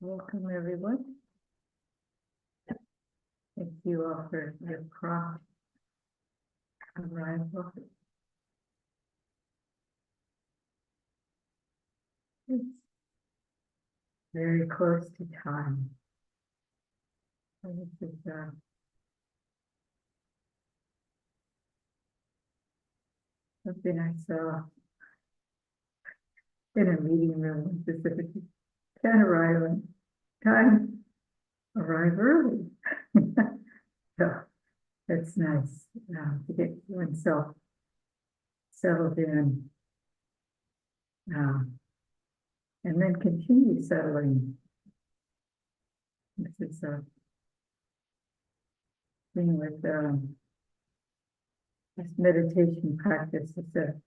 Welcome, everyone. Thank you all for your prompt arrival. It's very close to time. So this is something I saw in a meeting room specifically. Can't arrive on time, arrive early. So that's nice to get oneself settled in and then continue settling. This is a thing with this meditation practice. It's a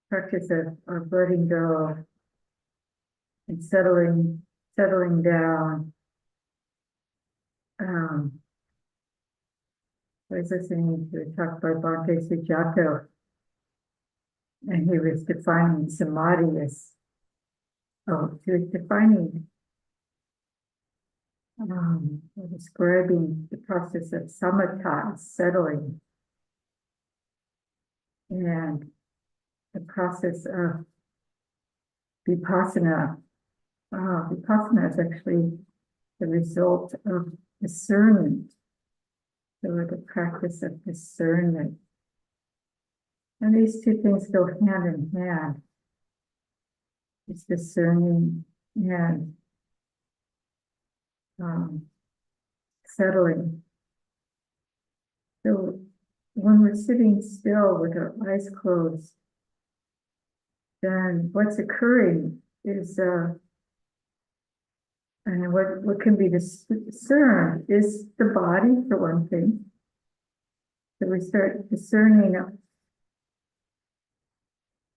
practice of letting go and settling down. I was listening to a talk by Ayya Suvijjana, and he was defining samadhi as, he was defining, describing the process of samatha, settling, and the process of vipassana. Vipassana is actually the result of discernment. So the practice of discernment. And these two things go hand in hand. It's discerning and settling. So when we're sitting still with our eyes closed, then what's occurring is and what can be discerned is the body, for one thing. So we start discerning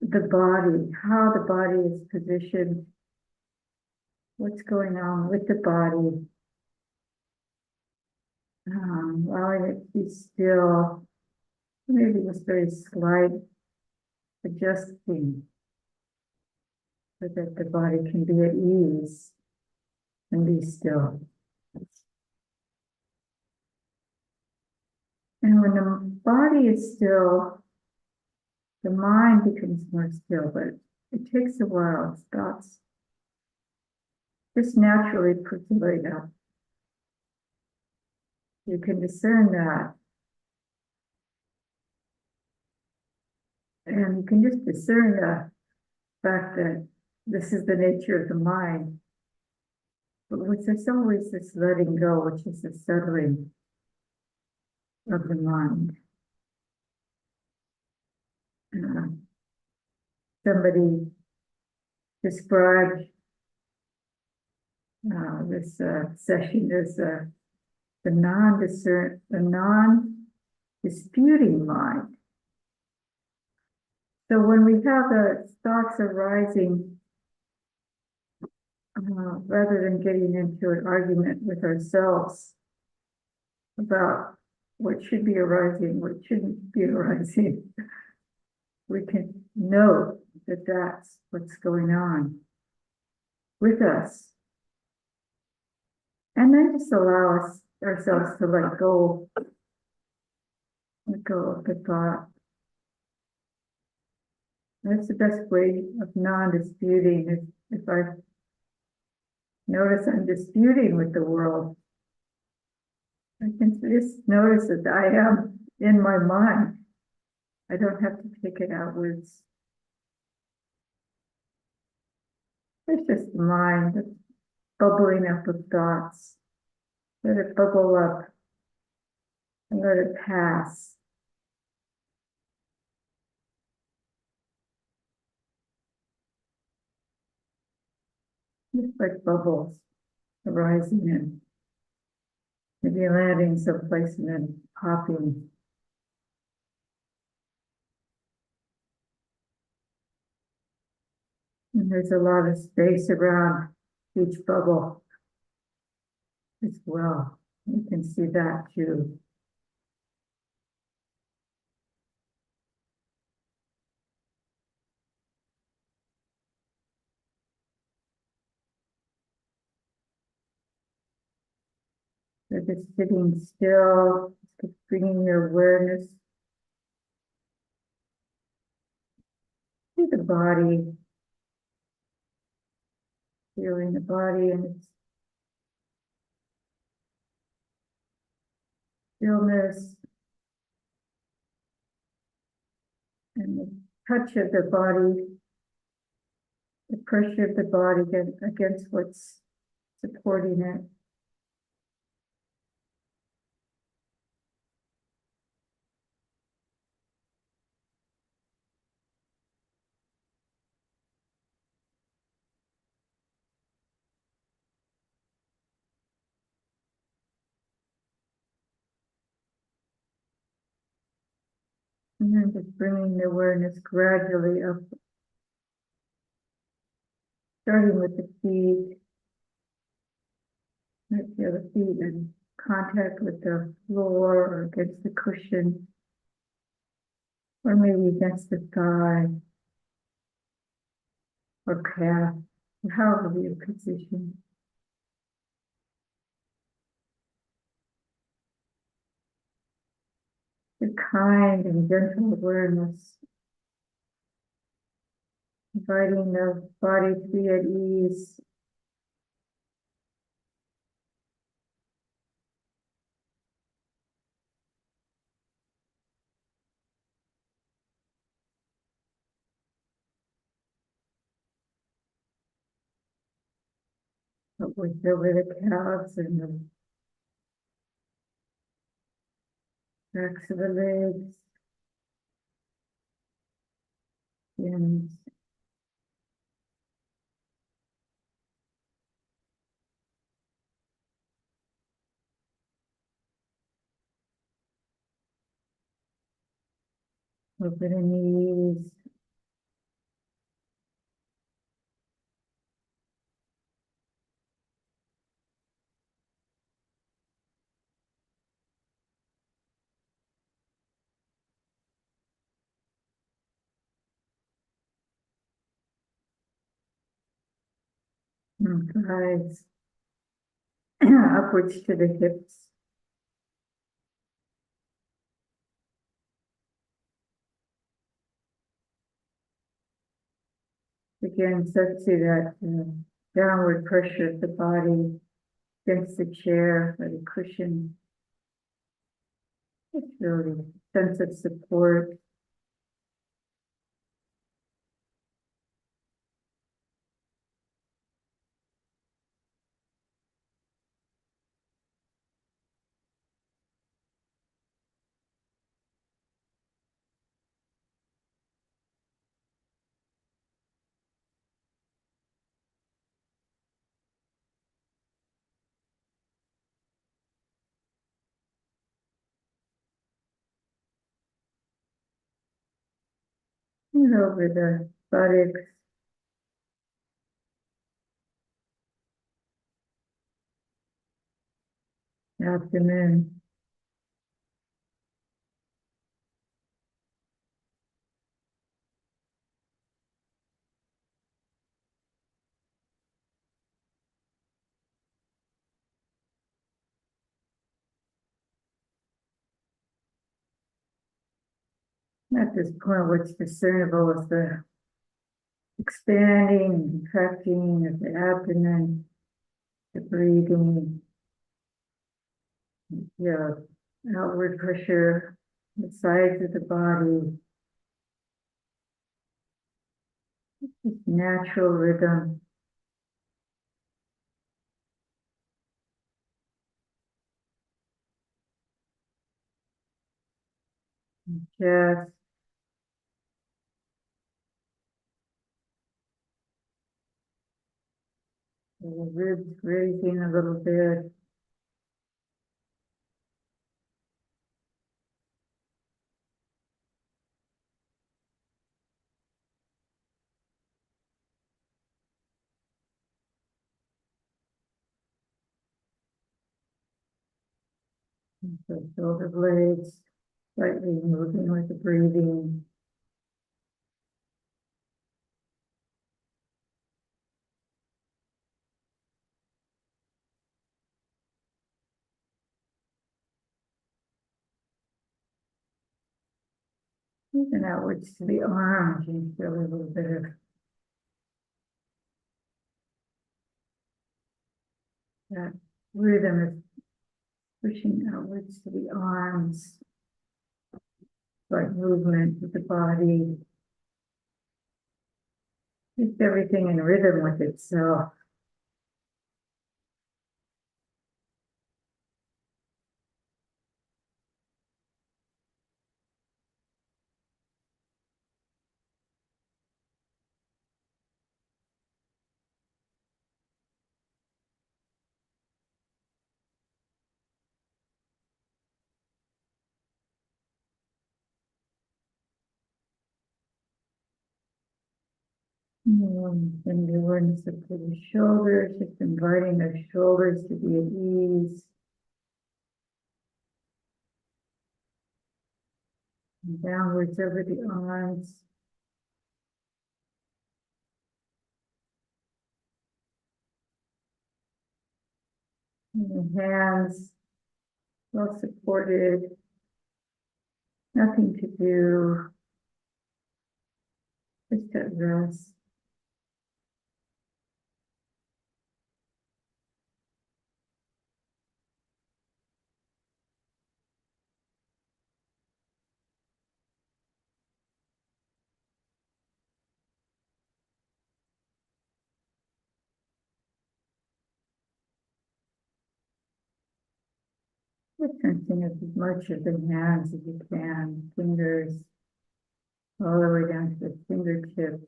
the body, how the body is positioned, what's going on with the body, allowing it to be still, maybe just very slight adjusting so that the body can be at ease and be still. And when the body is still, the mind becomes more still, but it takes a while. Thoughts just naturally percolate up. You can discern that. And you can just discern the fact that this is the nature of the mind. But there's always this letting go, which is the settling of the mind. Somebody described this session as the non-disputing mind. So when we have the thoughts arising, rather than getting into an argument with ourselves about what should be arising, what shouldn't be arising, we can know that that's what's going on with us. And then just allow ourselves to let go of the thought. That's the best way of non-disputing. If I notice I'm disputing with the world, I can just notice that I am in my mind. I don't have to take it outwards. It's just the mind that's bubbling up with thoughts. Let it bubble up and let it pass. Just like bubbles arising and maybe landing someplace and then popping. And there's a lot of space around each bubble as well. You can see that too. So just sitting still, just bringing your awareness to the body, feeling the body and its stillness and the touch of the body, the pressure of the body against what's supporting it. And then just bringing the awareness gradually up, starting with the feet. Let feel the feet in contact with the floor or against the cushion, or maybe against the thigh or calf, however you position. The kind and gentle awareness, inviting the body to be at ease. But with over the calves and the backs of the legs, shins, over the knees, and thighs, upwards to the hips. Again, so to that downward pressure of the body against the chair or the cushion. It's really a sense of support. And over the buttocks, abdomen, at this point, what's discernible is the expanding and contracting of the abdomen, the breathing, outward pressure, the sides of the body, this natural rhythm. Chest, the ribs raising a little bit. The shoulder blades slightly moving with the breathing. Even outwards to the arms, you feel a little bit of that rhythm of pushing outwards to the arms, like movement with the body. Keep everything in rhythm with itself. And the awareness of the shoulders, just inviting those shoulders to be at ease. And downwards over the arms. And the hands well supported. Nothing to do. Just at rest. Just sensing as much of the hands as you can, fingers all the way down to the fingertips,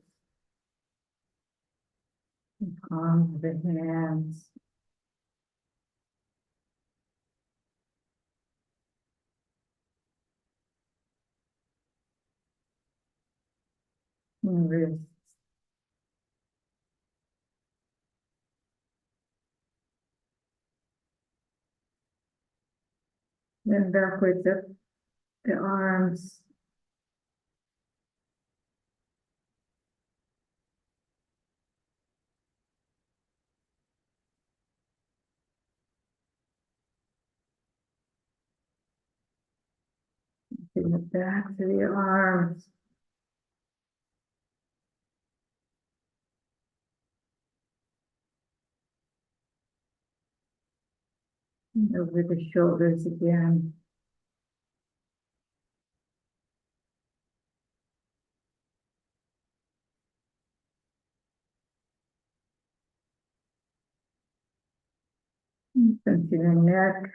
and palms of the hands. And wrists. Then backwards up the arms. To the back of the arms. And over the shoulders again. And sensing the neck.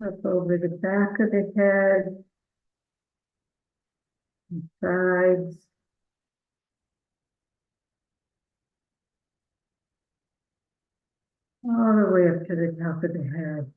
Up over the back of the head. And sides. All the way up to the top of the head.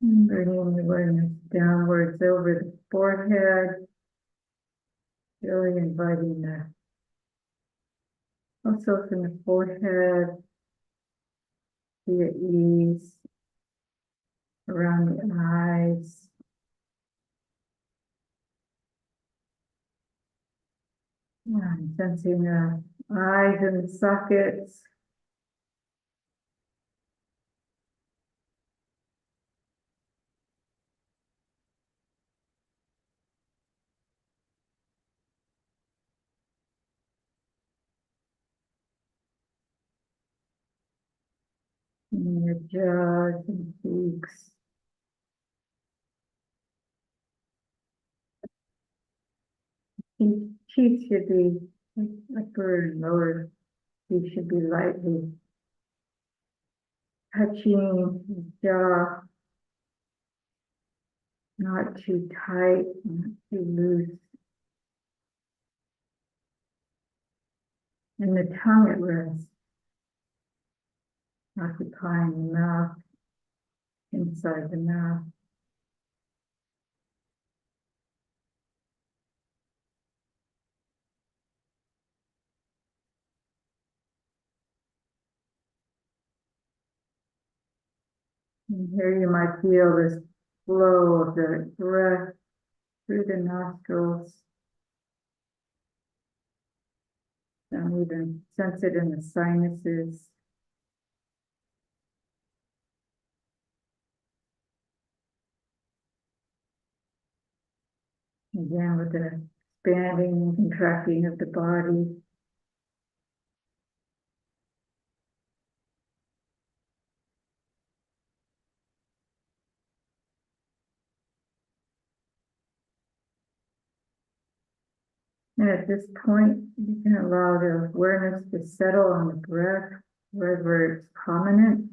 And bringing the awareness downwards over the forehead. Really inviting the, also from the forehead, be at ease around the eyes. And sensing the eyes and the sockets. And your jaws and cheeks. Cheeks should be upper and lower. Cheeks should be lightly touching the jaw. Not too tight, not too loose. And the tongue at rest. Occupying the mouth, inside the mouth. And here you might feel this flow of the breath through the nostrils. And even sense it in the sinuses. Again, with the expanding and contracting of the body. And at this point, you can allow the awareness to settle on the breath wherever it's prominent,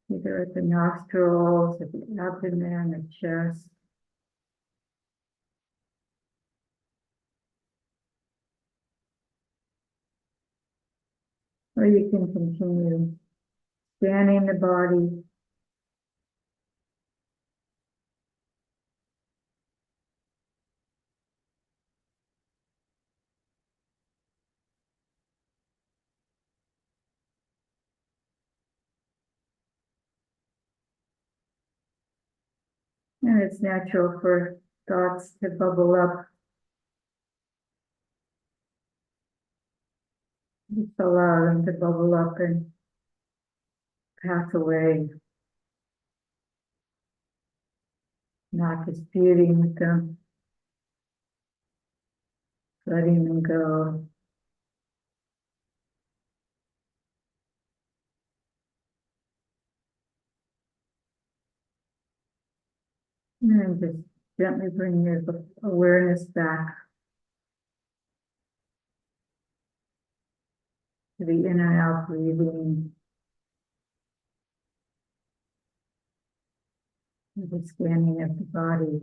either at the nostrils, at the abdomen, the chest. Or you can continue scanning the body. And it's natural for thoughts to bubble up. Just allow them to bubble up and pass away, not disputing with them, letting them go. And just gently bring your awareness back to the in and out breathing, the scanning of the body.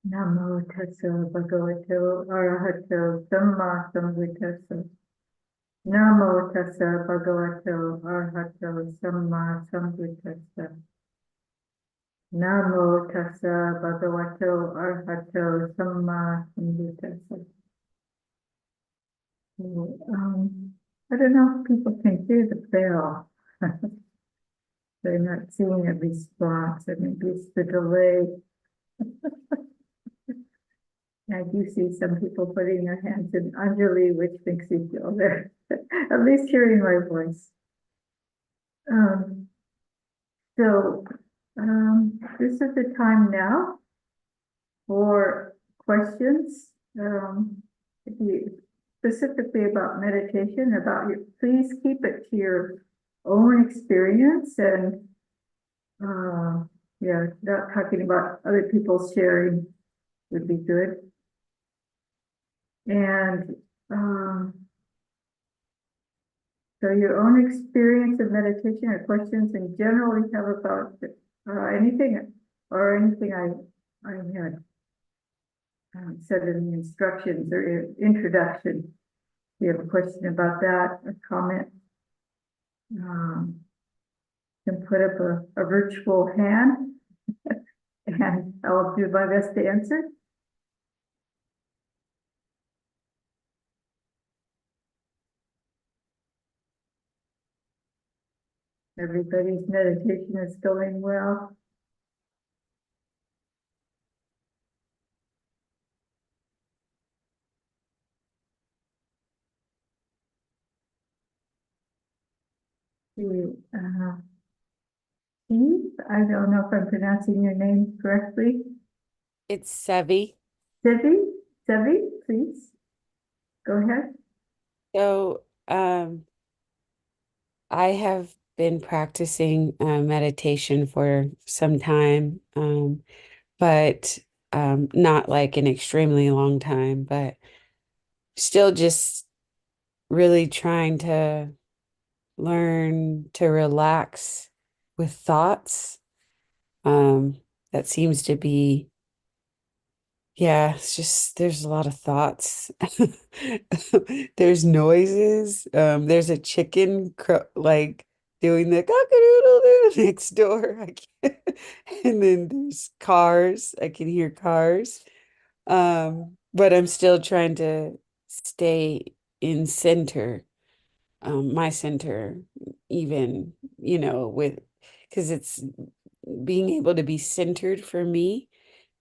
Namo tassa bhagavato arahato samma sambuddhassa. Namo tassa bhagavato arahato samma sambuddhassa. Namo tassa bhagavato arahato samma sambuddhassa. I don't know if people can hear the bell. They're not seeing a response, or maybe it's the delay. I do see some people putting their hands in Anjali, which makes me feel they're at least hearing my voice. So this is the time now for questions. If you specifically about meditation, about your, please keep it to your own experience, and yeah, not talking about other people's sharing would be good. And so your own experience of meditation or questions in general we have about anything or anything I had said in the instructions or introduction. If you have a question about that, a comment, can put up a virtual hand and I'll do my best to answer. Everybody's meditation is going well. Steve, I don't know if I'm pronouncing your name correctly. It's Sevi. Sevi, please go ahead. So, I have been practicing meditation for some time, but not like an extremely long time, but still just really trying to learn to relax with thoughts. That seems to be, yeah, it's just there's a lot of thoughts. There's noises. There's a chicken like doing the cock-a-doodle-doo next door. I can't. And then there's cars. I can hear cars. But I'm still trying to stay in center, my center, even, with because it's being able to be centered for me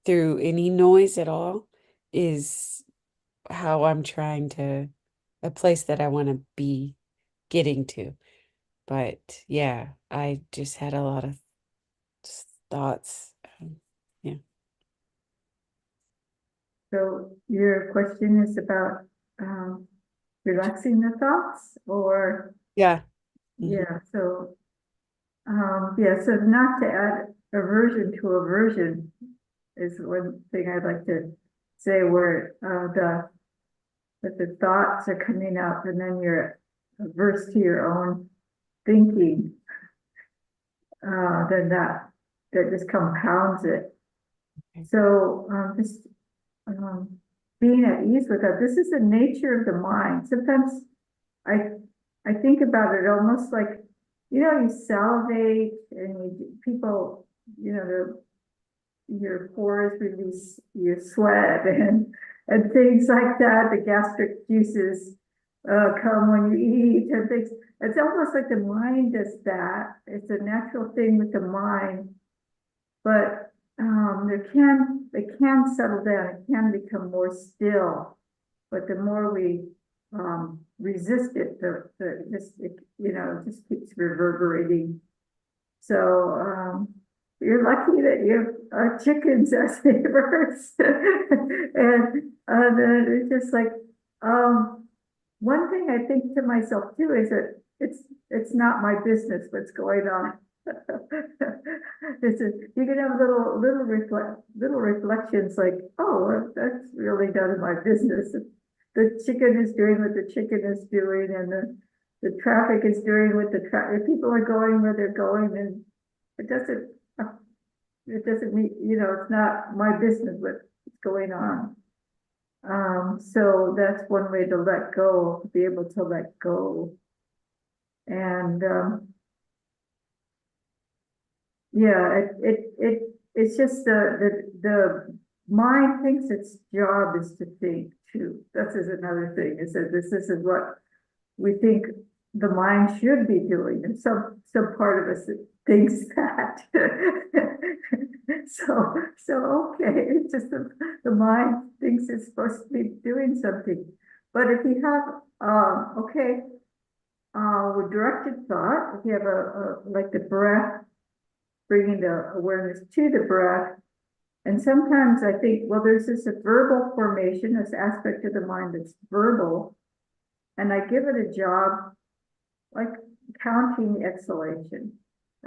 through any noise at all is how I'm trying to a place that I want to be getting to. But yeah, I just had a lot of thoughts. Yeah. So your question is about relaxing the thoughts, or Yeah. yeah. So yeah. So not to add aversion to aversion is one thing I'd like to say, where the thoughts are coming up, and then you're averse to your own thinking. Then that just compounds it. Okay. So just being at ease with that. This is the nature of the mind. Sometimes I think about it almost like, you salivate and people, your pores release your sweat and things like that. The gastric juices come when you eat and things. It's almost like the mind does that. It's a natural thing with the mind, but it can settle down. It can become more still, but the more we resist it, it just keeps reverberating. So you're lucky that you have chickens as neighbors, and then it's just like one thing I think to myself too is that it's not my business what's going on. You can have little reflections like, oh, well, that's really none of my business. The chicken is doing what the chicken is doing, and the traffic is doing what the traffic. People are going where they're going, and it doesn't. it doesn't mean, it's not my business what's going on. So that's one way to let go, to be able to let go. And, yeah, it's just the mind thinks its job is to think too. This is another thing, is that this is what we think the mind should be doing, and some part of us thinks that. So okay, it's just the mind thinks it's supposed to be doing something. But if you have, with directed thought, if you have like the breath, bringing the awareness to the breath. And sometimes I think, well, there's this verbal formation, this aspect of the mind that's verbal, and I give it a job like counting exhalation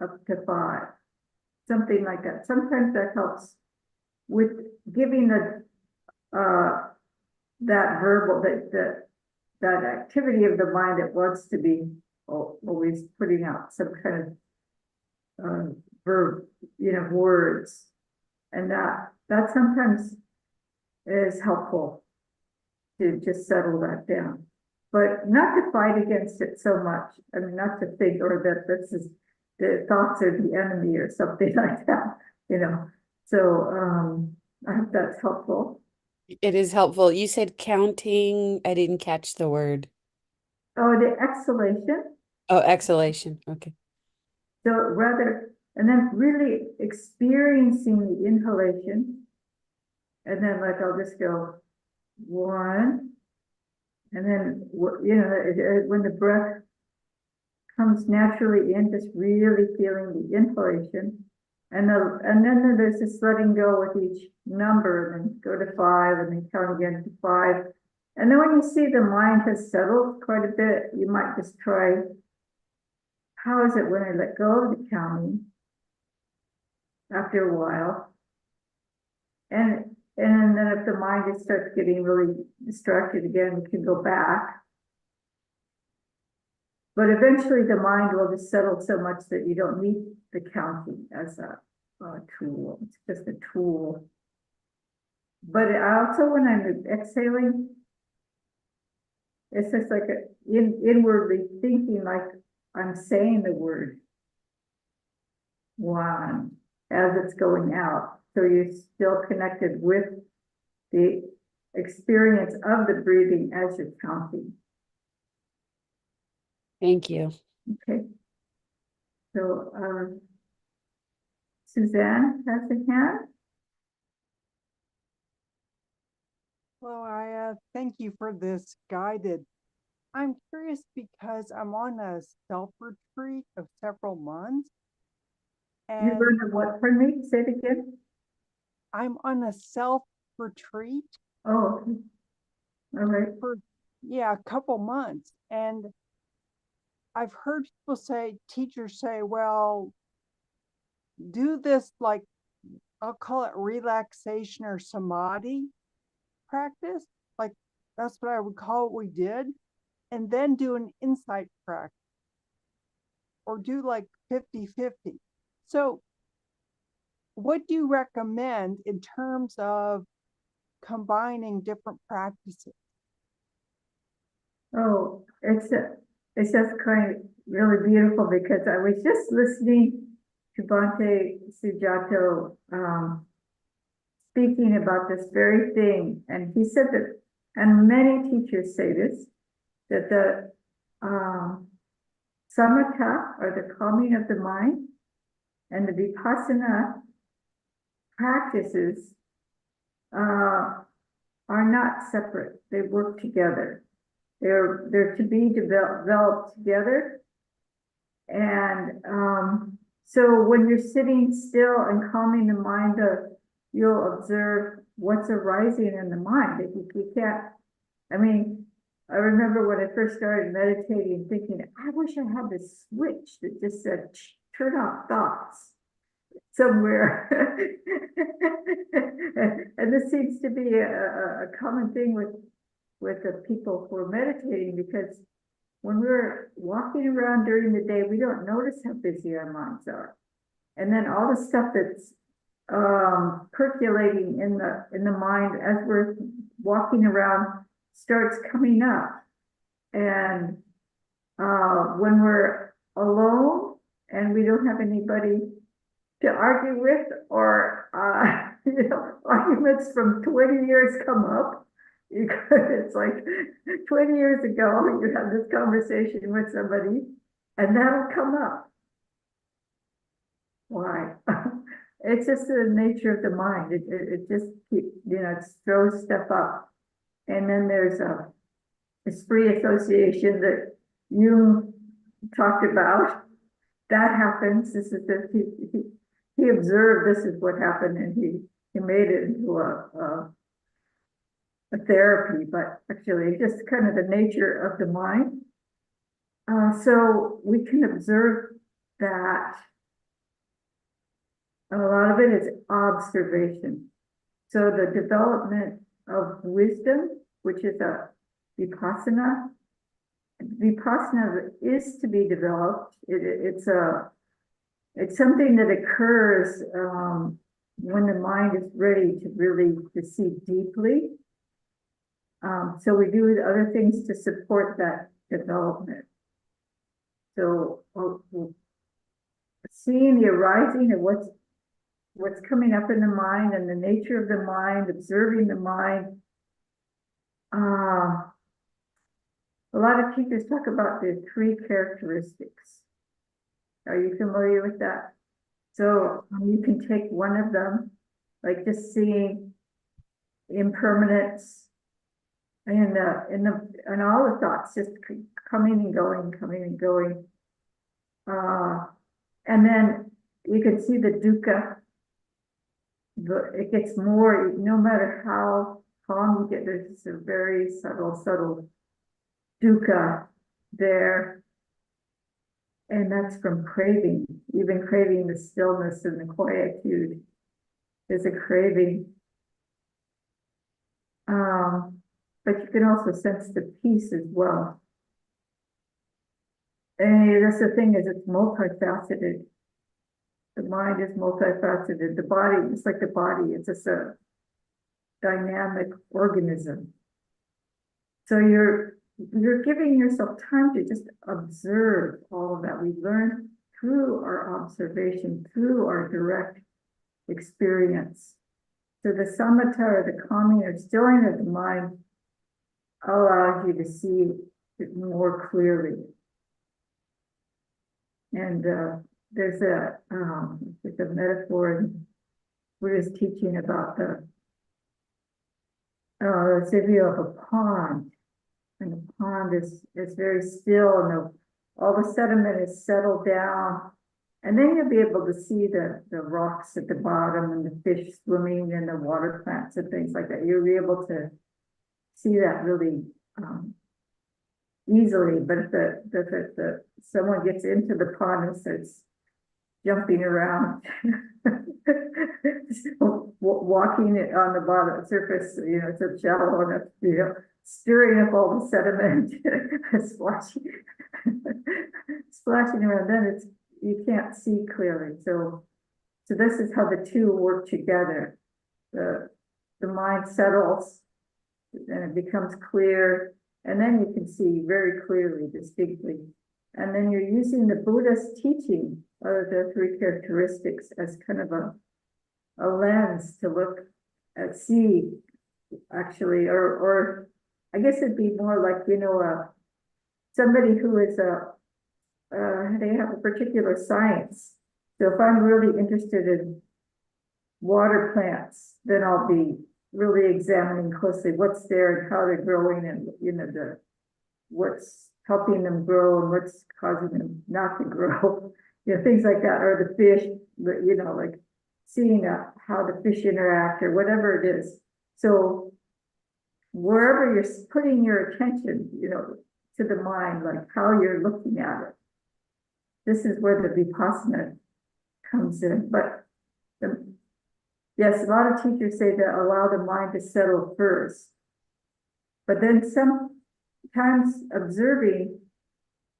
up to 5, something like that. Sometimes that helps with giving that verbal, that activity of the mind that wants to be always putting out some kind of verb, words, and that sometimes is helpful to just settle that down, but not to fight against it so much. I mean, not to think, or that the thoughts are the enemy or something like that, So, I hope that's helpful. It is helpful. You said counting. I didn't catch the word. Oh, the exhalation. Oh, exhalation. Okay. So and then really experiencing the inhalation. And then like, I'll just go 1. And then, when the breath comes naturally in, just really feeling the inhalation. And then there's this letting go with each number, and then go to 5, and then count again to 5. And then when you see the mind has settled quite a bit, you might just try, how is it when I let go of the counting after a while? And then if the mind just starts getting really distracted again, we can go back. But eventually the mind will just settle so much that you don't need the counting as a tool. It's just a tool. But also when I'm exhaling, it's just like inwardly thinking, like I'm saying the word 1 as it's going out. So you're still connected with the experience of the breathing as you're counting. Thank you. Okay. So, Suzanne has a hand. Hello, Ayya. Thank you for this guided. I'm curious because I'm on a self-retreat of several months. You And learned of what, pardon me, say it again? I'm on a self-retreat Oh, okay. All right. for, a couple months. And I've heard people say, teachers say, well, do this, like, I'll call it relaxation or samadhi practice. Like, that's what I would call what we did. And then do an insight practice, or do like 50-50. So what do you recommend in terms of combining different practices? Oh, it's just kind of really beautiful, because I was just listening to Bhante Sujato speaking about this very thing, and he said that, and many teachers say this, that the samatha, or the calming of the mind, and the vipassana practices are not separate. They work together. They're to be developed together. And so when you're sitting still and calming the mind, you'll observe what's arising in the mind. You can't, I mean, I remember when I first started meditating, thinking, I wish I had this switch that just said, turn off thoughts somewhere. And this seems to be a common thing with the people who are meditating, because when we're walking around during the day, we don't notice how busy our minds are. And then all the stuff that's percolating in the mind as we're walking around starts coming up. And when we're alone and we don't have anybody to argue with, or arguments from 20 years come up. It's like 20 years ago, you have this conversation with somebody and that'll come up. Why? It's just the nature of the mind. It just keeps, it throws stuff up. And then there's this free association that you talked about. That happens. This is he observed this is what happened, and he made it into a therapy, but actually just kind of the nature of the mind. So we can observe that a lot of it is observation. So the development of wisdom, which is a vipassana is to be developed. It's something that occurs when the mind is ready to really to see deeply. So we do other things to support that development. So seeing the arising of what's coming up in the mind and the nature of the mind, observing the mind. A lot of teachers talk about the 3 characteristics. Are you familiar with that? So you can take one of them, like just seeing impermanence and all the thoughts just coming and going. And then you can see the dukkha. It gets more, no matter how calm you get, there's a very subtle dukkha there. And that's from craving, even craving the stillness and the quietude is a craving. But you can also sense the peace as well. And that's the thing, is it's multifaceted. The mind is multifaceted. The body, it's like the body, it's just a dynamic organism. So you're giving yourself time to just observe all of that. We learn through our observation, through our direct experience. So the samatha, or the calming or stilling of the mind, allows you to see it more clearly. And there's a metaphor in Buddha's teaching about the view of a pond. And the pond is very still, and all the sediment is settled down. And then you'll be able to see the rocks at the bottom and the fish swimming and the water plants and things like that. You'll be able to see that really easily. But if someone gets into the pond and starts jumping around, walking it on the bottom surface, it's so shallow enough, stirring up all the sediment, splashing around, then you can't see clearly. So this is how the two work together. The mind settles and it becomes clear, and then you can see very clearly, distinctly. And then you're using the Buddha's teaching of the 3 characteristics as kind of a lens to look at, see actually, or I guess it'd be more like, somebody who is they have a particular science. So if I'm really interested in water plants, then I'll be really examining closely what's there and how they're growing, and what's helping them grow and what's causing them not to grow, things like that, or the fish, like seeing how the fish interact or whatever it is. So wherever you're putting your attention, to the mind, like how you're looking at it, this is where the vipassana comes in. But yes, a lot of teachers say that allow the mind to settle first, but then sometimes observing,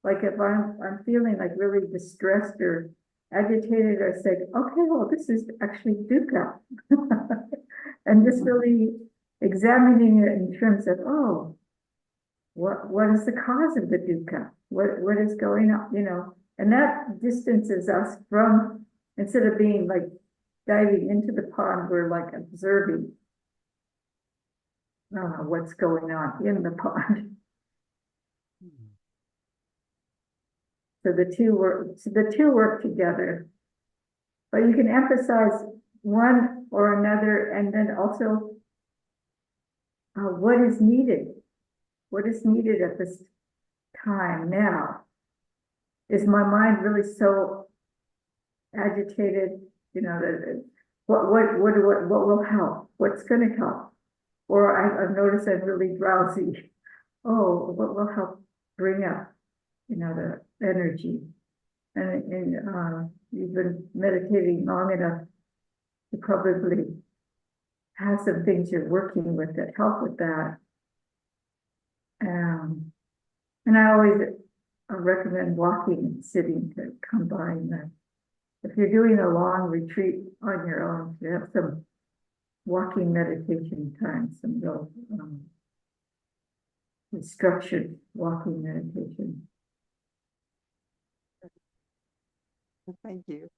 like if I'm feeling like really distressed or agitated or say, okay, well, this is actually dukkha. And just really examining it in terms of, oh, what is the cause of the dukkha? What is going on, you know? And that distances us from, instead of being like diving into the pond, we're like observing what's going on in the pond. So the two work together. But you can emphasize one or another, and then also what is needed. What is needed at this time now? Is my mind really so agitated? You know, what will help? What's going to help? Or I've noticed I'm really drowsy. Oh, what will help bring up, you know, the energy? And you've been meditating long enough to probably have some things you're working with that help with that. And I always recommend walking and sitting to combine that. If you're doing a long retreat on your own, to have some walking meditation time, some real structured walking meditation. Thank you.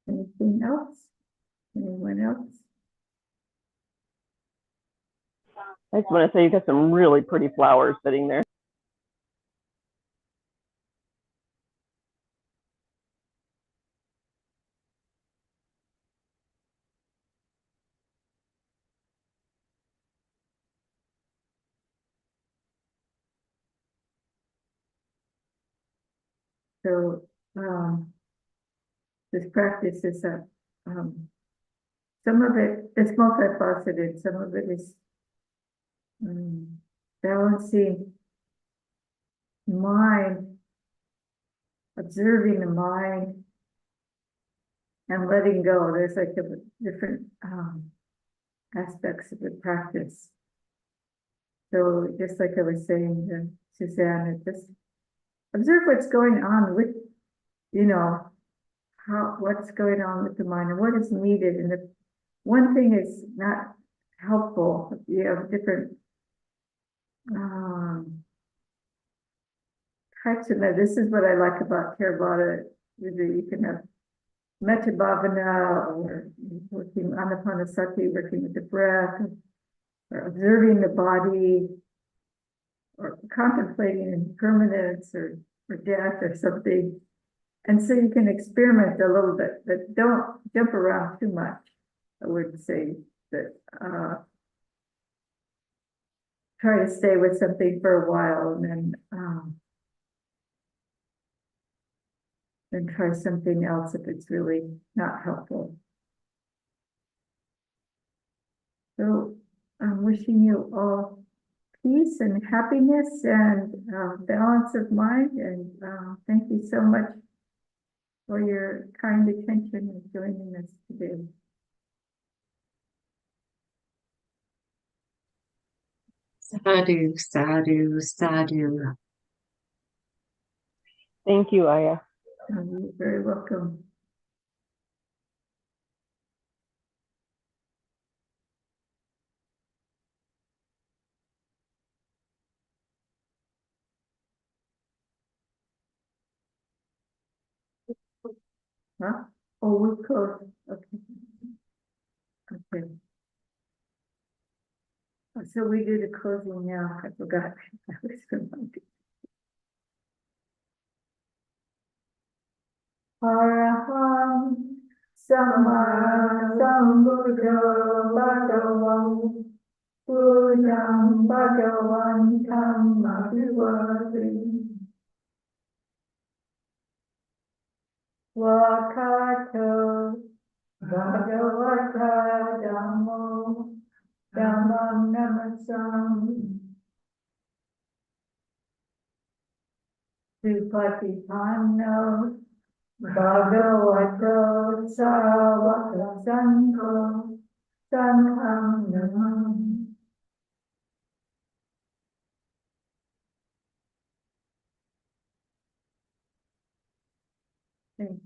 Anything else? Anyone else? I just want to say you got some really pretty flowers sitting there. So this practice is some of it is multifaceted, some of it is balancing mind, observing the mind, and letting go. There's like different aspects of the practice. So just like I was saying to Susanna, just observe what's going on with, you know, what's going on with the mind and what is needed. And if one thing is not helpful, you have different types of that. This is what I like about Theravada, is that you can have metta bhavana, or working anapanasati, working with the breath, or observing the body, or contemplating impermanence or death or something. And so you can experiment a little bit, but don't jump around too much. I would say that try to stay with something for a while and then try something else if it's really not helpful. So I'm wishing you all peace and happiness and balance of mind. And thank you so much for your kind attention and joining us today. Sadhu, sadhu, sadhu. Thank you, Ayya. You're very welcome. Huh? Oh, we close. Okay. Okay. So we do the closing now. I forgot. I was reminded. Araham Samma Sambuddho Bhagavan Buddham Bhagavantam Abhivadri Wakato Bhagavata Dhammo Dhammam Namasam Supatipanno Bhagavato Savaka Sangho Sangham Namam. Thank you.